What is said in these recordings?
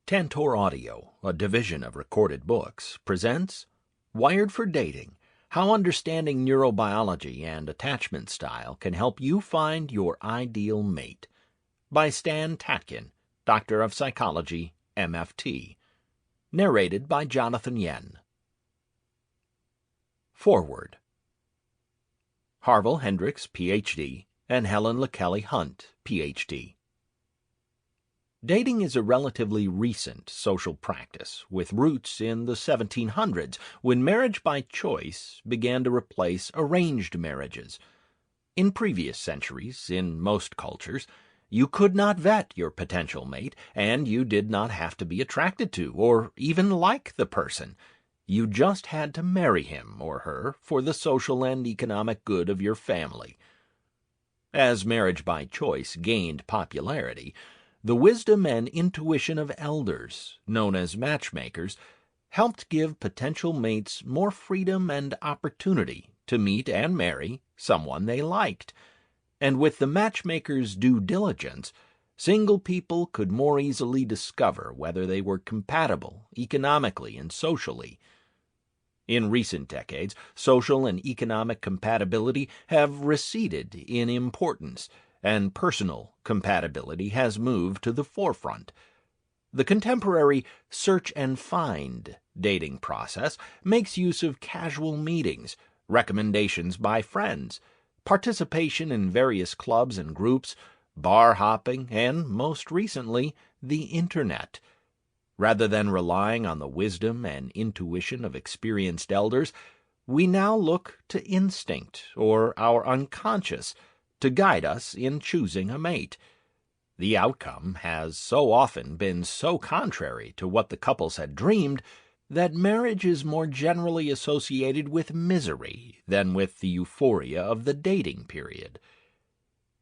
Tantor Audio, a division of Recorded Books, presents Wired for Dating: How Understanding Neurobiology and Attachment Style Can Help You Find Your Ideal Mate, by Stan Tatkin, Doctor of Psychology, MFT. Narrated by Jonathan Yen. Foreword. Harville Hendricks, Ph.D., and Helen LaKelly Hunt, Ph.D. Dating is a relatively recent social practice, with roots in the 1700s, when marriage by choice began to replace arranged marriages. In previous centuries, in most cultures, you could not vet your potential mate, and you did not have to be attracted to or even like the person. You just had to marry him or her for the social and economic good of your family. As marriage by choice gained popularity, the wisdom and intuition of elders, known as matchmakers, helped give potential mates more freedom and opportunity to meet and marry someone they liked. And with the matchmakers' due diligence, single people could more easily discover whether they were compatible economically and socially. In recent decades, social and economic compatibility have receded in importance, and personal compatibility has moved to the forefront. The contemporary search and find dating process makes use of casual meetings, recommendations by friends, participation in various clubs and groups, bar hopping, and, most recently, the Internet. Rather than relying on the wisdom and intuition of experienced elders, we now look to instinct or our unconscious to guide us in choosing a mate. The outcome has so often been so contrary to what the couples had dreamed that marriage is more generally associated with misery than with the euphoria of the dating period.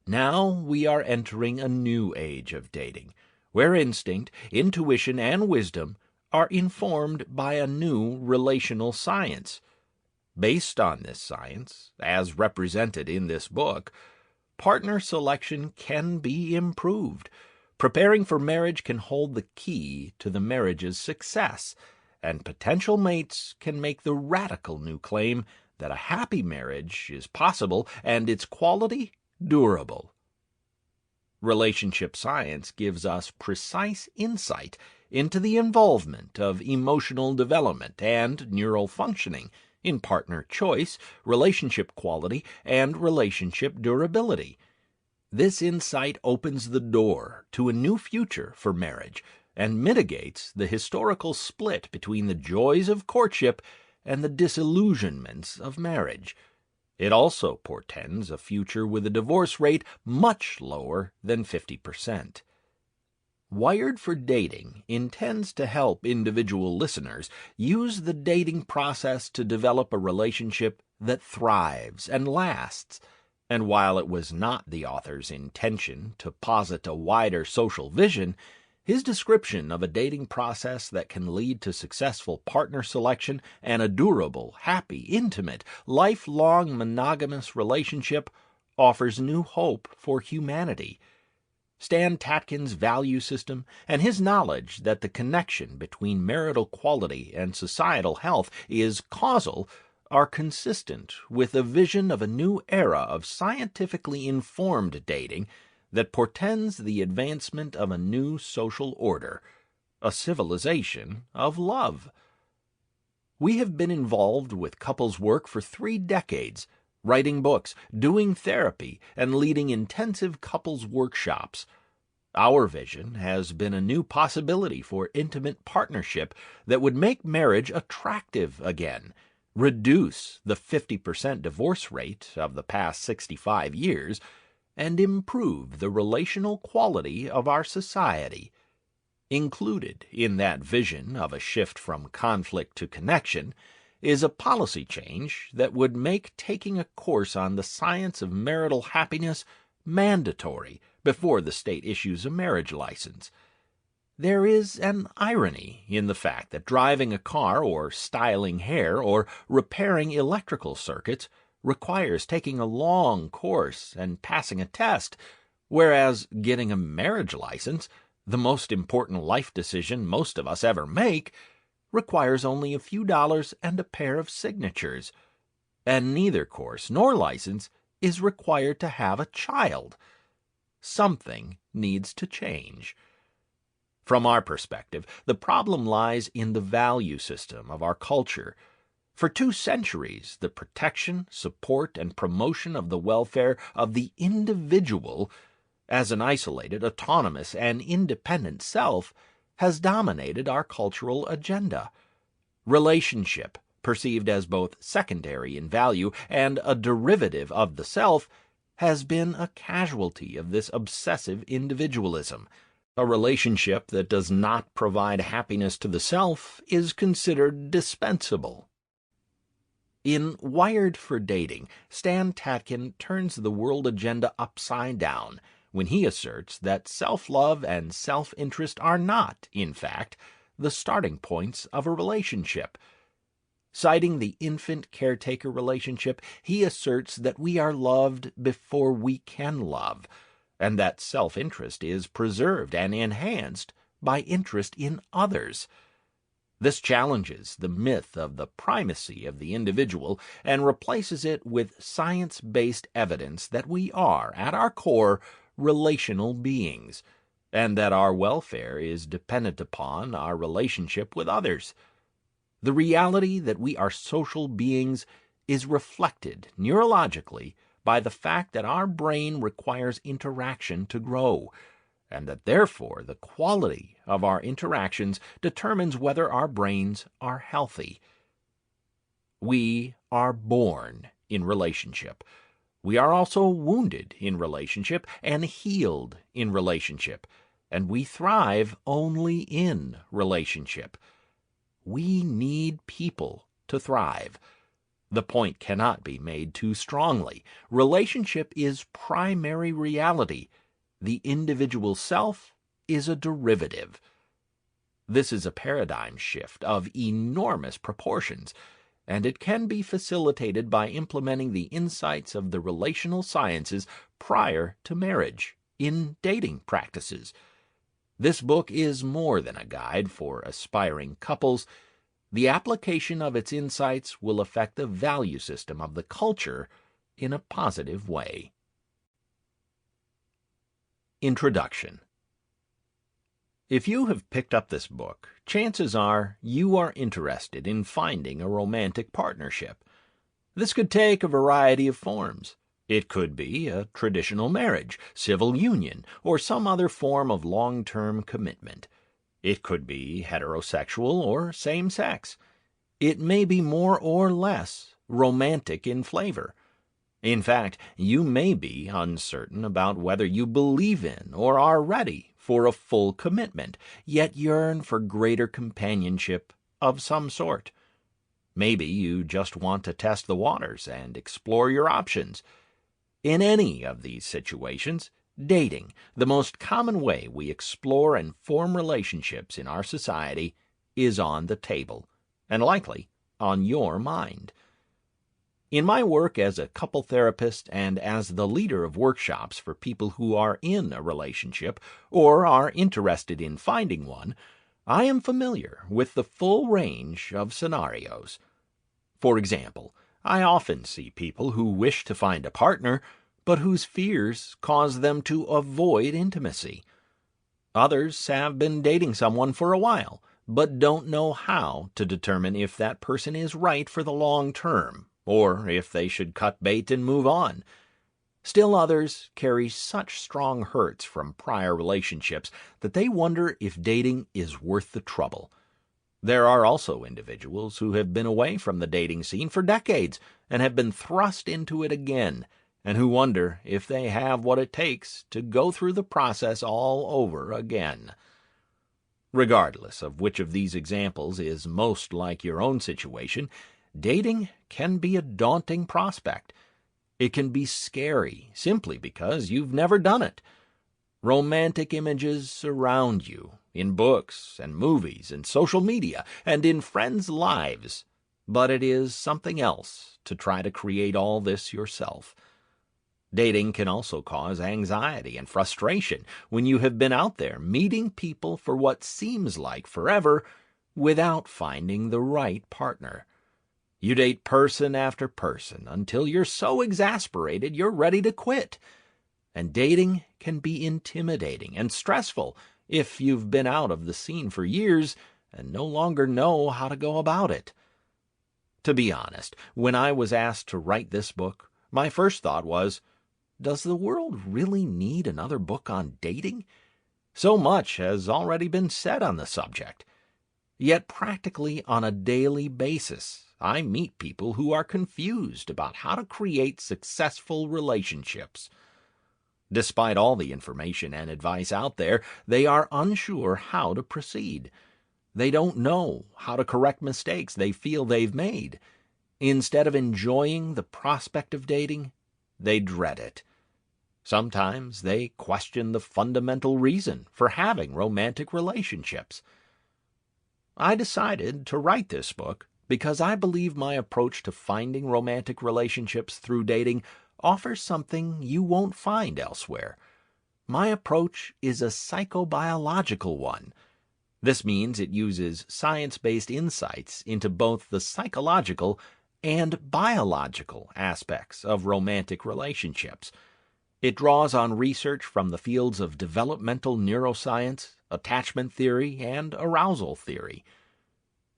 Now we are entering a new age of dating, where instinct, intuition, and wisdom are informed by a new relational science. Based on this science, as represented in this book, partner selection can be improved. Preparing for marriage can hold the key to the marriage's success, and potential mates can make the radical new claim that a happy marriage is possible and its quality durable. Relationship science gives us precise insight into the involvement of emotional development and neural functioning in partner choice, relationship quality, and relationship durability. This insight opens the door to a new future for marriage and mitigates the historical split between the joys of courtship and the disillusionments of marriage. It also portends a future with a divorce rate much lower than 50%. Wired for Dating intends to help individual listeners use the dating process to develop a relationship that thrives and lasts. And while it was not the author's intention to posit a wider social vision, his description of a dating process that can lead to successful partner selection and a durable, happy, intimate, lifelong monogamous relationship offers new hope for humanity. Stan Tatkin's value system and his knowledge that the connection between marital quality and societal health is causal are consistent with a vision of a new era of scientifically informed dating that portends the advancement of a new social order, a civilization of love. We have been involved with couples work for 3 decades, writing books, doing therapy, and leading intensive couples workshops. Our vision has been a new possibility for intimate partnership that would make marriage attractive again, reduce the 50% divorce rate of the past 65 years, and improve the relational quality of our society. Included in that vision of a shift from conflict to connection is a policy change that would make taking a course on the science of marital happiness mandatory before the state issues a marriage license. There is an irony in the fact that driving a car or styling hair or repairing electrical circuits requires taking a long course and passing a test, whereas getting a marriage license The most important life decision most of us ever make requires only a few dollars and a pair of signatures, and neither course nor license is required to have a child. Something needs to change. From our perspective, the problem lies in the value system of our culture. For 2 centuries, the protection, support, and promotion of the welfare of the individual as an isolated, autonomous, and independent self has dominated our cultural agenda. Relationship, perceived as both secondary in value and a derivative of the self, has been a casualty of this obsessive individualism. A relationship that does not provide happiness to the self is considered dispensable. In Wired for Dating, Stan Tatkin turns the world agenda upside down when he asserts that self-love and self-interest are not, in fact, the starting points of a relationship. Citing the infant caretaker relationship, he asserts that we are loved before we can love, and that self-interest is preserved and enhanced by interest in others. This challenges the myth of the primacy of the individual and replaces it with science-based evidence that we are, at our core, relational beings, and that our welfare is dependent upon our relationship with others. The reality that we are social beings is reflected neurologically by the fact that our brain requires interaction to grow, and that therefore the quality of our interactions determines whether our brains are healthy. We are born in relationship. We are also wounded in relationship and healed in relationship, and we thrive only in relationship. We need people to thrive. The point cannot be made too strongly. Relationship is primary reality. The individual self is a derivative. This is a paradigm shift of enormous proportions, and it can be facilitated by implementing the insights of the relational sciences prior to marriage in dating practices. This book is more than a guide for aspiring couples. The application of its insights will affect the value system of the culture in a positive way. Introduction. If you have picked up this book, chances are you are interested in finding a romantic partnership. This could take a variety of forms. It could be a traditional marriage, civil union, or some other form of long-term commitment. It could be heterosexual or same-sex. It may be more or less romantic in flavor. In fact, you may be uncertain about whether you believe in or are ready for a full commitment, yet yearn for greater companionship of some sort. Maybe you just want to test the waters and explore your options. In any of these situations, dating, the most common way we explore and form relationships in our society, is on the table, and likely on your mind. In my work as a couple therapist and as the leader of workshops for people who are in a relationship or are interested in finding one, I am familiar with the full range of scenarios. For example, I often see people who wish to find a partner, but whose fears cause them to avoid intimacy. Others have been dating someone for a while, but don't know how to determine if that person is right for the long term, or if they should cut bait and move on. Still others carry such strong hurts from prior relationships that they wonder if dating is worth the trouble. There are also individuals who have been away from the dating scene for decades and have been thrust into it again, and who wonder if they have what it takes to go through the process all over again. Regardless of which of these examples is most like your own situation, dating can be a daunting prospect. It can be scary simply because you've never done it. Romantic images surround you in books and movies and social media and in friends' lives, but it is something else to try to create all this yourself. Dating can also cause anxiety and frustration when you have been out there meeting people for what seems like forever without finding the right partner. You date person after person until you're so exasperated you're ready to quit. And dating can be intimidating and stressful if you've been out of the scene for years and no longer know how to go about it. To be honest, when I was asked to write this book, my first thought was, does the world really need another book on dating? So much has already been said on the subject. Yet practically on a daily basis, I meet people who are confused about how to create successful relationships. Despite all the information and advice out there, they are unsure how to proceed. They don't know how to correct mistakes they feel they've made. Instead of enjoying the prospect of dating, they dread it. Sometimes they question the fundamental reason for having romantic relationships. I decided to write this book because I believe my approach to finding romantic relationships through dating offers something you won't find elsewhere. My approach is a psychobiological one. This means it uses science-based insights into both the psychological and biological aspects of romantic relationships. It draws on research from the fields of developmental neuroscience, attachment theory, and arousal theory.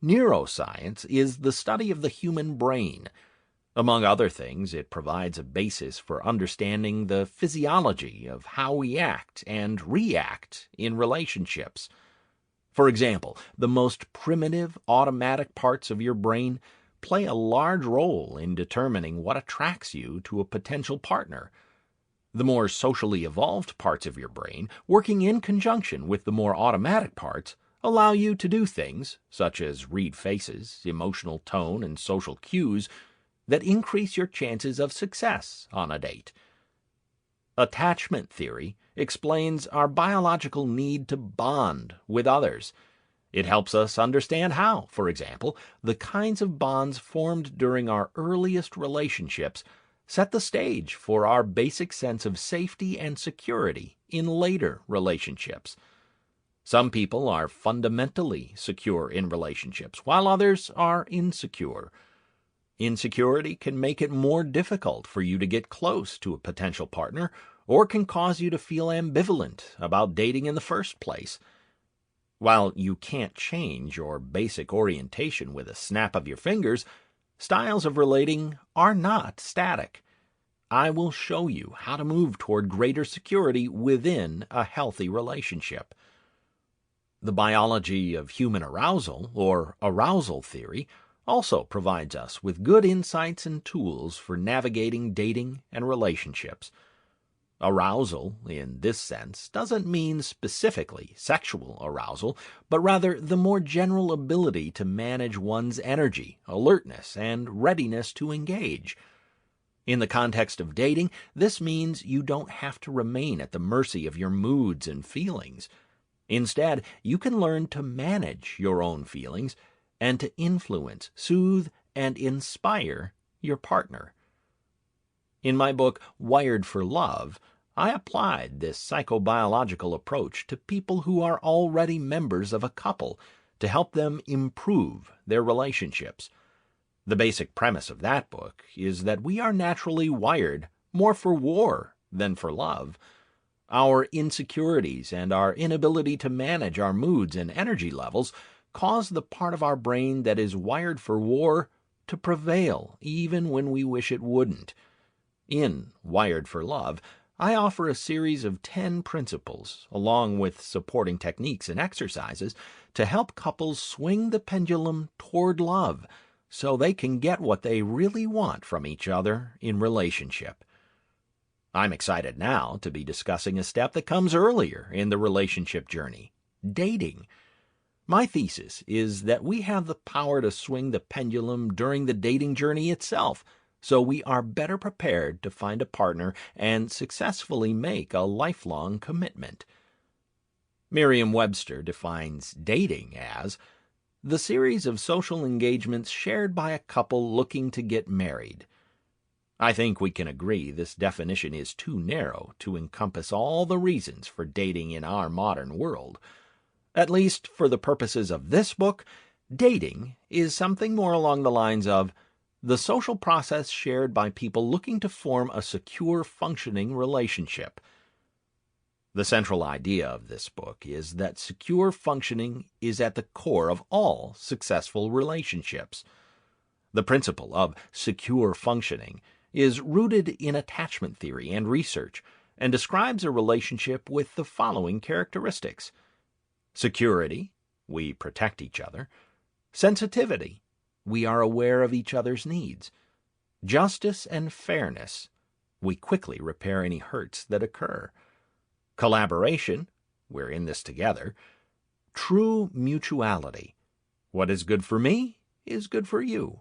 Neuroscience is the study of the human brain. Among other things, it provides a basis for understanding the physiology of how we act and react in relationships. For example, the most primitive automatic parts of your brain play a large role in determining what attracts you to a potential partner. The more socially evolved parts of your brain, working in conjunction with the more automatic parts, allow you to do things, such as read faces, emotional tone, and social cues, that increase your chances of success on a date. Attachment theory explains our biological need to bond with others. It helps us understand how, for example, the kinds of bonds formed during our earliest relationships set the stage for our basic sense of safety and security in later relationships. Some people are fundamentally secure in relationships, while others are insecure. Insecurity can make it more difficult for you to get close to a potential partner, or can cause you to feel ambivalent about dating in the first place. While you can't change your basic orientation with a snap of your fingers, styles of relating are not static. I will show you how to move toward greater security within a healthy relationship. The biology of human arousal, or arousal theory, also provides us with good insights and tools for navigating dating and relationships. Arousal, in this sense, doesn't mean specifically sexual arousal, but rather the more general ability to manage one's energy, alertness, and readiness to engage. In the context of dating, this means you don't have to remain at the mercy of your moods and feelings. Instead, you can learn to manage your own feelings and to influence, soothe, and inspire your partner. In my book, Wired for Love, I applied this psychobiological approach to people who are already members of a couple to help them improve their relationships. The basic premise of that book is that we are naturally wired more for war than for love. Our insecurities and our inability to manage our moods and energy levels cause the part of our brain that is wired for war to prevail even when we wish it wouldn't. In Wired for Love, I offer a series of 10 principles, along with supporting techniques and exercises, to help couples swing the pendulum toward love so they can get what they really want from each other in relationship. I'm excited now to be discussing a step that comes earlier in the relationship journey, dating. My thesis is that we have the power to swing the pendulum during the dating journey itself, so we are better prepared to find a partner and successfully make a lifelong commitment. Merriam-Webster defines dating as the series of social engagements shared by a couple looking to get married. I think we can agree this definition is too narrow to encompass all the reasons for dating in our modern world. At least for the purposes of this book, dating is something more along the lines of the social process shared by people looking to form a secure, functioning relationship. The central idea of this book is that secure functioning is at the core of all successful relationships. The principle of secure functioning is rooted in attachment theory and research and describes a relationship with the following characteristics: security, we protect each other; sensitivity, we are aware of each other's needs; justice and fairness, we quickly repair any hurts that occur; collaboration, we're in this together; true mutuality, what is good for me is good for you.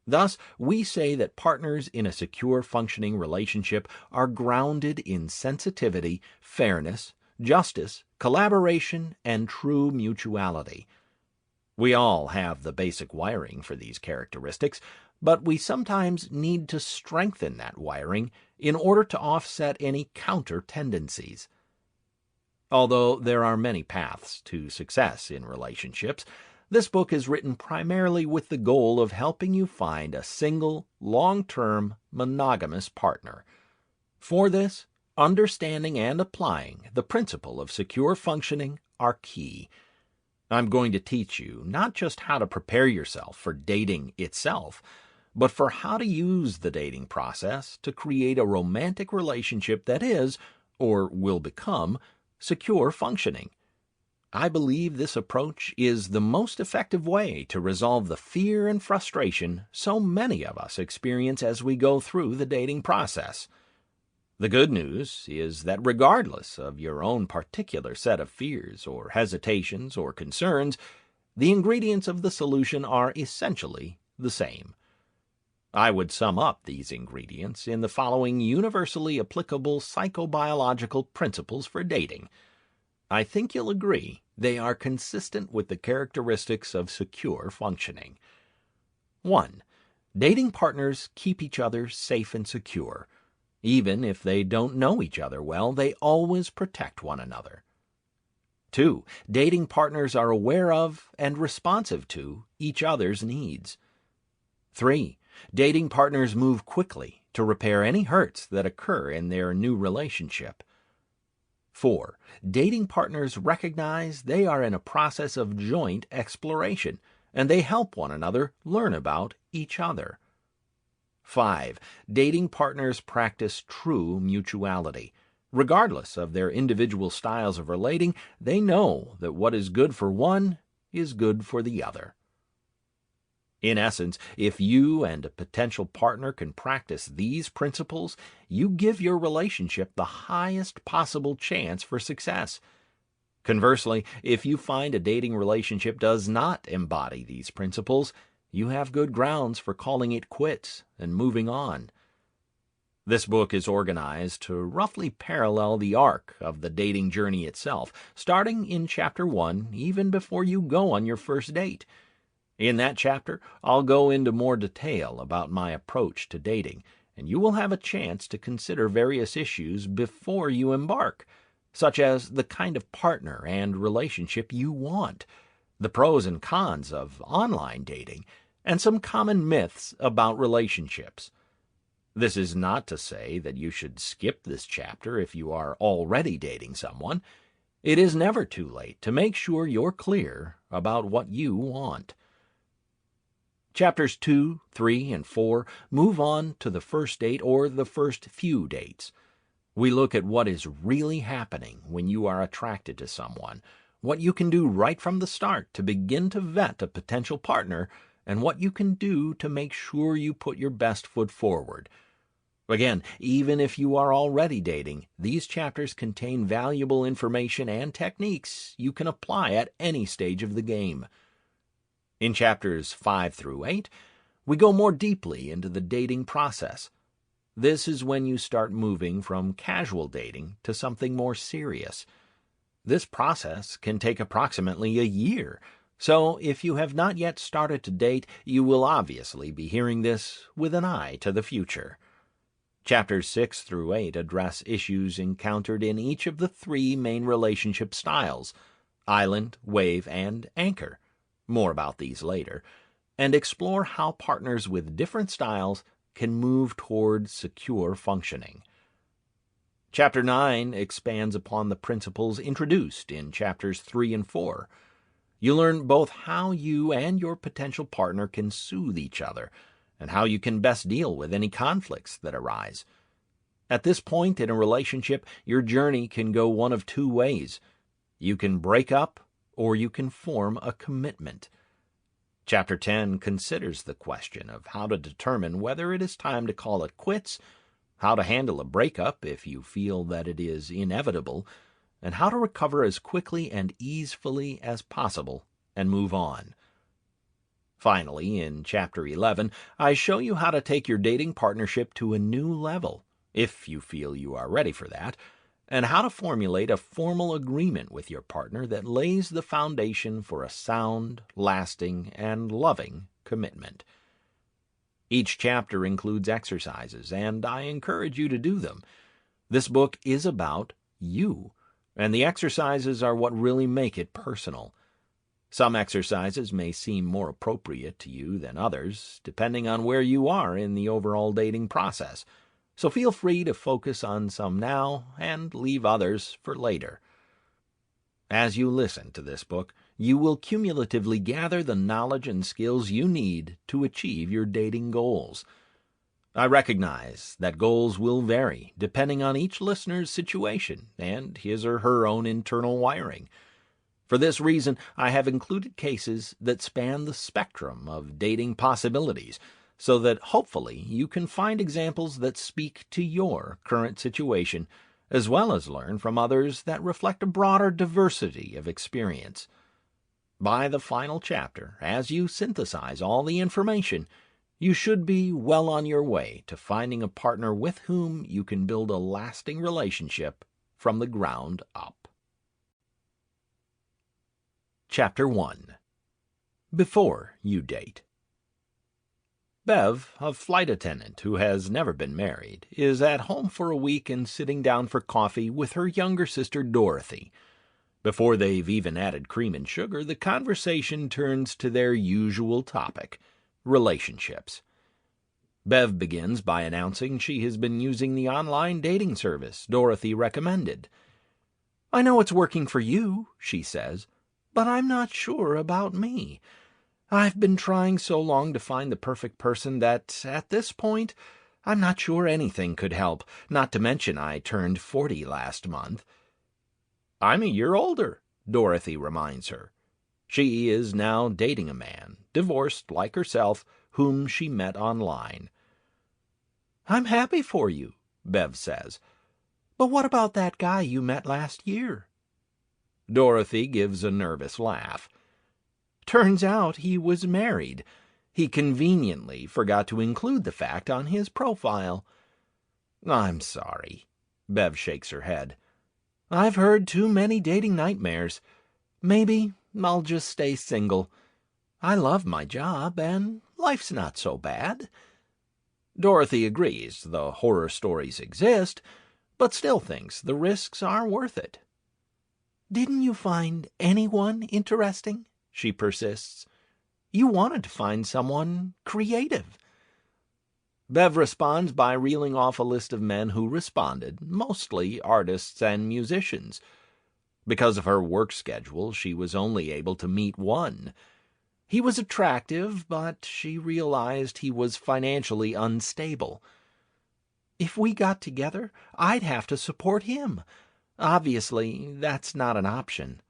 Thus, we say that partners in a secure, functioning relationship are grounded in sensitivity, fairness, justice, collaboration, and true mutuality. We all have the basic wiring for these characteristics, but we sometimes need to strengthen that wiring in order to offset any counter tendencies. Although there are many paths to success in relationships, this book is written primarily with the goal of helping you find a single, long-term, monogamous partner. For this, understanding and applying the principle of secure functioning are key. I'm going to teach you not just how to prepare yourself for dating itself, but for how to use the dating process to create a romantic relationship that is, or will become, secure functioning. I believe this approach is the most effective way to resolve the fear and frustration so many of us experience as we go through the dating process. The good news is that regardless of your own particular set of fears or hesitations or concerns, the ingredients of the solution are essentially the same. I would sum up these ingredients in the following universally applicable psychobiological principles for dating. I think you'll agree they are consistent with the characteristics of secure functioning. 1. Dating partners keep each other safe and secure. Even if they don't know each other well, they always protect one another. 2. Dating partners are aware of and responsive to each other's needs. 3. Dating partners move quickly to repair any hurts that occur in their new relationship. 4. Dating partners recognize they are in a process of joint exploration, and they help one another learn about each other. 5. Dating partners practice true mutuality. Regardless of their individual styles of relating, they know that what is good for one is good for the other. In essence, if you and a potential partner can practice these principles, you give your relationship the highest possible chance for success. Conversely, if you find a dating relationship does not embody these principles, you have good grounds for calling it quits and moving on. This book is organized to roughly parallel the arc of the dating journey itself, starting in Chapter 1 even before you go on your first date. In that chapter, I'll go into more detail about my approach to dating, and you will have a chance to consider various issues before you embark, such as the kind of partner and relationship you want, the pros and cons of online dating, and some common myths about relationships. This is not to say that you should skip this chapter if you are already dating someone. It is never too late to make sure you're clear about what you want. Chapters 2, 3, and 4 move on to the first date or the first few dates. We look at what is really happening when you are attracted to someone, what you can do right from the start to begin to vet a potential partner, and what you can do to make sure you put your best foot forward. Again, even if you are already dating, these chapters contain valuable information and techniques you can apply at any stage of the game. In chapters 5 through 8, we go more deeply into the dating process. This is when you start moving from casual dating to something more serious. This process can take approximately a year, So, if you have not yet started to date, you will obviously be hearing this with an eye to the future. Chapters 6 through 8 address issues encountered in each of the three main relationship styles, island, wave, and anchor. More about these later. And explore how partners with different styles can move toward secure functioning. Chapter 9 expands upon the principles introduced in chapters 3 and 4. You learn both how you and your potential partner can soothe each other, and how you can best deal with any conflicts that arise. At this point in a relationship, your journey can go one of two ways. You can break up, or you can form a commitment. Chapter 10 considers the question of how to determine whether it is time to call it quits, how to handle a breakup if you feel that it is inevitable, and how to recover as quickly and easily as possible and move on. Finally, in Chapter 11, I show you how to take your dating partnership to a new level, if you feel you are ready for that, and how to formulate a formal agreement with your partner that lays the foundation for a sound, lasting, and loving commitment. Each chapter includes exercises, and I encourage you to do them. This book is about you, and the exercises are what really make it personal. Some exercises may seem more appropriate to you than others, depending on where you are in the overall dating process, so feel free to focus on some now and leave others for later. As you listen to this book, you will cumulatively gather the knowledge and skills you need to achieve your dating goals. I recognize that goals will vary depending on each listener's situation and his or her own internal wiring. For this reason, I have included cases that span the spectrum of dating possibilities, so that hopefully you can find examples that speak to your current situation, as well as learn from others that reflect a broader diversity of experience. By the final chapter, as you synthesize all the information, you should be well on your way to finding a partner with whom you can build a lasting relationship from the ground up. Chapter 1. Before you date. Bev, a flight attendant who has never been married, is at home for a week and sitting down for coffee with her younger sister Dorothy. Before they've even added cream and sugar, the conversation turns to their usual topic, relationships. Bev begins by announcing she has been using the online dating service Dorothy recommended. "I know it's working for you," she says, "but I'm not sure about me. I've been trying so long to find the perfect person that, at this point, I'm not sure anything could help, not to mention I turned 40 last month." "I'm a year older," Dorothy reminds her. She is now dating a man, divorced like herself, whom she met online. "I'm happy for you," Bev says. "But what about that guy you met last year?" Dorothy gives a nervous laugh. "Turns out he was married. He conveniently forgot to include the fact on his profile." "I'm sorry." Bev shakes her head. "I've heard too many dating nightmares. Maybe I'll just stay single. I love my job, and life's not so bad." Dorothy agrees the horror stories exist, but still thinks the risks are worth it. "Didn't you find anyone interesting?" she persists. "You wanted to find someone creative." Bev responds by reeling off a list of men who responded, mostly artists and musicians. Because of her work schedule, she was only able to meet one. He was attractive, but she realized he was financially unstable. "If we got together, I'd have to support him. Obviously, that's not an option."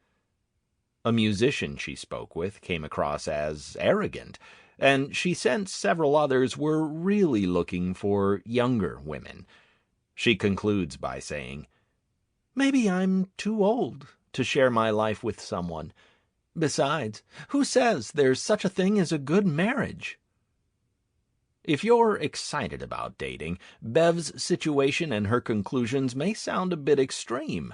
A musician she spoke with came across as arrogant, and she sensed several others were really looking for younger women. She concludes by saying, "Maybe I'm too old to share my life with someone. Besides, who says there's such a thing as a good marriage?" If you're excited about dating, Bev's situation and her conclusions may sound a bit extreme,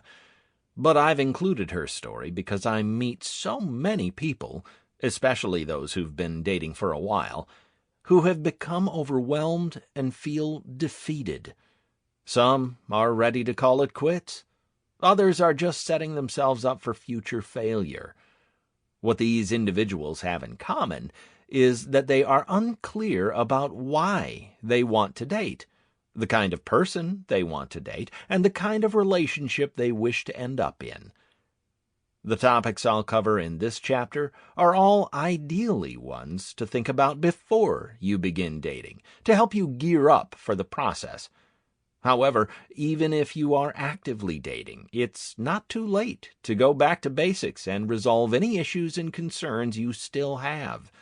but I've included her story because I meet so many people, especially those who've been dating for a while, who have become overwhelmed and feel defeated. Some are ready to call it quits. Others are just setting themselves up for future failure. What these individuals have in common is that they are unclear about why they want to date, the kind of person they want to date, and the kind of relationship they wish to end up in. The topics I'll cover in this chapter are all ideally ones to think about before you begin dating, to help you gear up for the process. However, even if you are actively dating, it's not too late to go back to basics and resolve any issues and concerns you still have.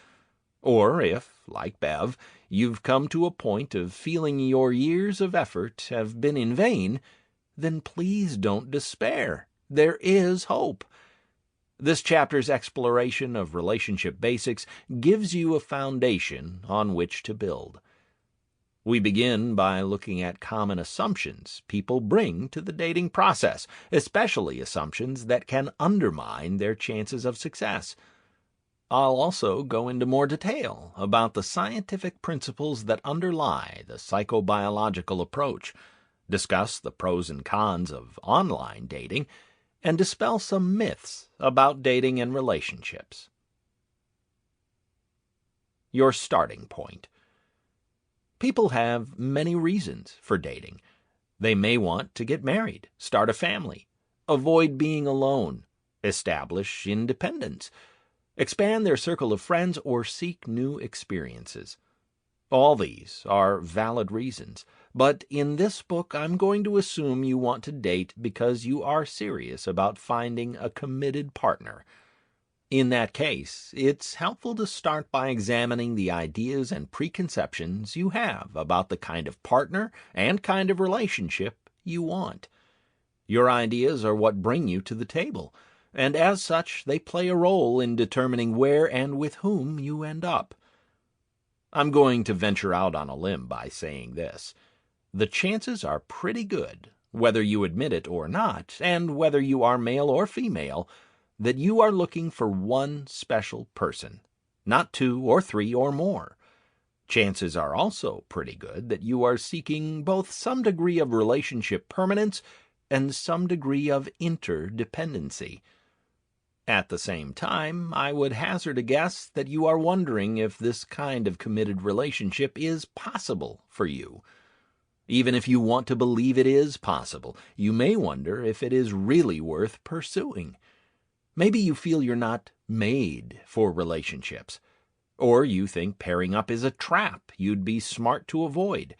Or if, like Bev, you've come to a point of feeling your years of effort have been in vain, then please don't despair. There is hope. This chapter's exploration of relationship basics gives you a foundation on which to build. We begin by looking at common assumptions people bring to the dating process, especially assumptions that can undermine their chances of success. I'll also go into more detail about the scientific principles that underlie the psychobiological approach, discuss the pros and cons of online dating, and dispel some myths about dating and relationships. Your starting point. People have many reasons for dating. They may want to get married, start a family, avoid being alone, establish independence, expand their circle of friends, or seek new experiences. All these are valid reasons, but in this book I'm going to assume you want to date because you are serious about finding a committed partner. In that case, it's helpful to start by examining the ideas and preconceptions you have about the kind of partner and kind of relationship you want. Your ideas are what bring you to the table, and as such, they play a role in determining where and with whom you end up. I'm going to venture out on a limb by saying this. The chances are pretty good, whether you admit it or not, and whether you are male or female, that you are looking for one special person, not two or three or more. Chances are also pretty good that you are seeking both some degree of relationship permanence and some degree of interdependency. At the same time, I would hazard a guess that you are wondering if this kind of committed relationship is possible for you. Even if you want to believe it is possible, you may wonder if it is really worth pursuing. Maybe you feel you're not made for relationships, or you think pairing up is a trap you'd be smart to avoid.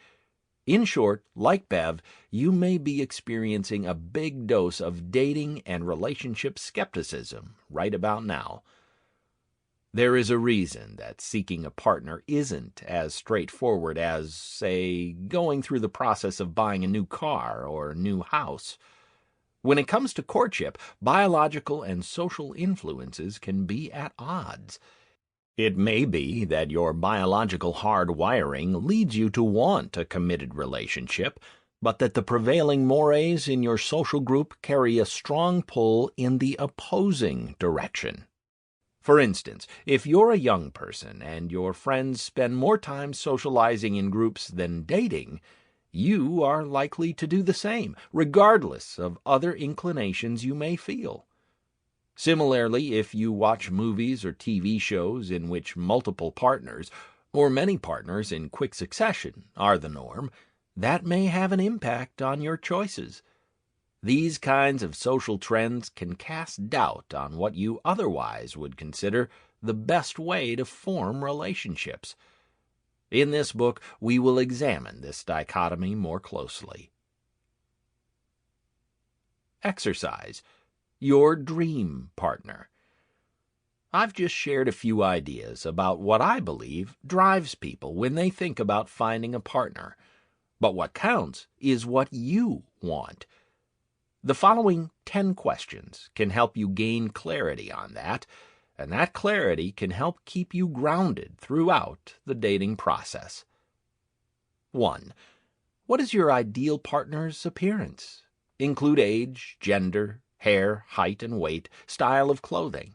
In short, like Bev, you may be experiencing a big dose of dating and relationship skepticism right about now. There is a reason that seeking a partner isn't as straightforward as, say, going through the process of buying a new car or new house. When it comes to courtship, biological and social influences can be at odds. It may be that your biological hardwiring leads you to want a committed relationship, but that the prevailing mores in your social group carry a strong pull in the opposing direction. For instance, if you're a young person and your friends spend more time socializing in groups than dating, you are likely to do the same, regardless of other inclinations you may feel. Similarly, if you watch movies or TV shows in which multiple partners, or many partners in quick succession, are the norm, that may have an impact on your choices. These kinds of social trends can cast doubt on what you otherwise would consider the best way to form relationships. In this book, we will examine this dichotomy more closely. Exercise. Your dream partner. I've just shared a few ideas about what I believe drives people when they think about finding a partner. But what counts is what you want. The following 10 questions can help you gain clarity on that, and that clarity can help keep you grounded throughout the dating process. 1. What is your ideal partner's appearance? Include age, gender, hair, height and weight, style of clothing.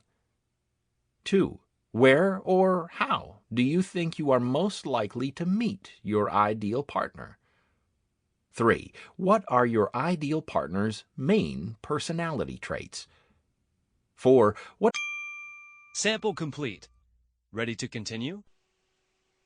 2. Where or how do you think you are most likely to meet your ideal partner? 3. What are your ideal partner's main personality traits? 4. What Sample complete. Ready to continue?